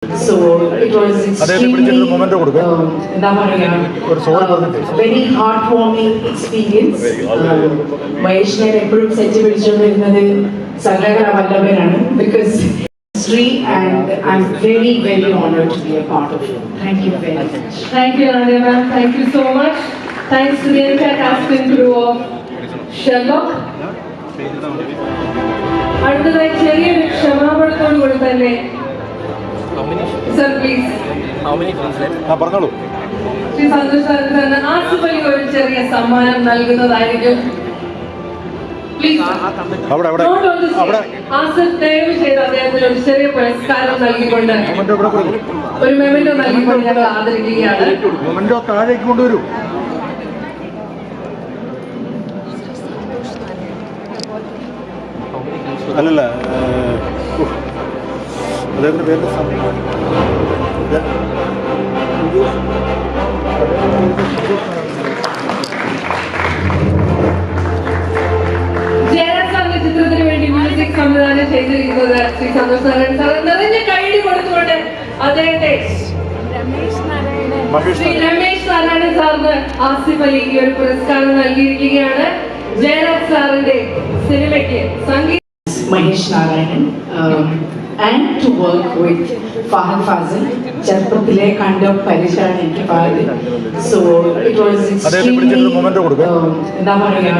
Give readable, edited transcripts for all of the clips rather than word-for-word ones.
So it was extremely very heartwarming experience. Maheshne എപ്പോഴും set പിടിച്ചുകൊണ്ടിരുന്നത് സകലകല വല്ലഭനാണ് because history and I'm very honored to be a part of it. Thank you very much. Thank you, Nadia ma'am. Thank you so much. Thanks to the entire cast and crew of Sherlock. അടുത്തതായി ചെറിയൊരു ക്ഷമാപണത്തോടുകൂടി തന്നെ sir please Shri Santhosh സാറിന് ആസിഫ് അലി ഒരു ചെറിയ സമ്മാനം നൽകുന്നതായിരിക്കും. Please Asif ദയവ് ചെയ്ത് അദ്ദേഹത്തിന് ഒരു ചെറിയ പുരസ്കാരം നൽകിക്കൊണ്ട് ഒരു മെമന്റോ നൽകിക്കൊണ്ട് ഞങ്ങൾ ആദരിക്കുകയാണ്. അല്ലല്ല അദ്ദേഹത്തിൻ്റെ പേര് ചിത്രത്തിന് വേണ്ടി മ്യൂസിക് സംവിധാനം ചെയ്തിരിക്കുന്നത് ശ്രീ സന്തോഷ് നാരായണൻ സാർ. നിറഞ്ഞ കൈയ്യടി കൊടുത്തുകൊണ്ട് അദ്ദേഹത്തെ ശ്രീ രമേശ് നാരായണൻ സാറിന് ആസിഫ് അലി ഈ ഒരു പുരസ്കാരം നൽകിയിരിക്കുകയാണ്. ജയരാജ് സാറിന്റെ സിനിമയ്ക്ക് സംഗീത Mahesh Narayanan and to work with Fahad Fazil. ചെറുപ്പത്തിലെ കണ്ട പരിചയമാണ് എനിക്ക് Fahad. So it was extremely എന്താ പറയുക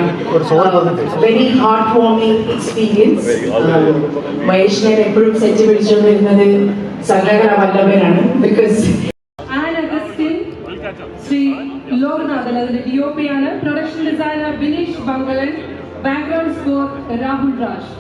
very heartwarming experience. മഹേഷിനെ എപ്പോഴും സെറ്റ് പിടിച്ചുകൊണ്ടിരുന്നത് സകലകല വല്ലഭനാണ് because ശ്രീ ലോകനാഥൻ അതിന്റെ DOP ആണ്. Production designer Bineesh Bangalan. Background score Rahul Raj.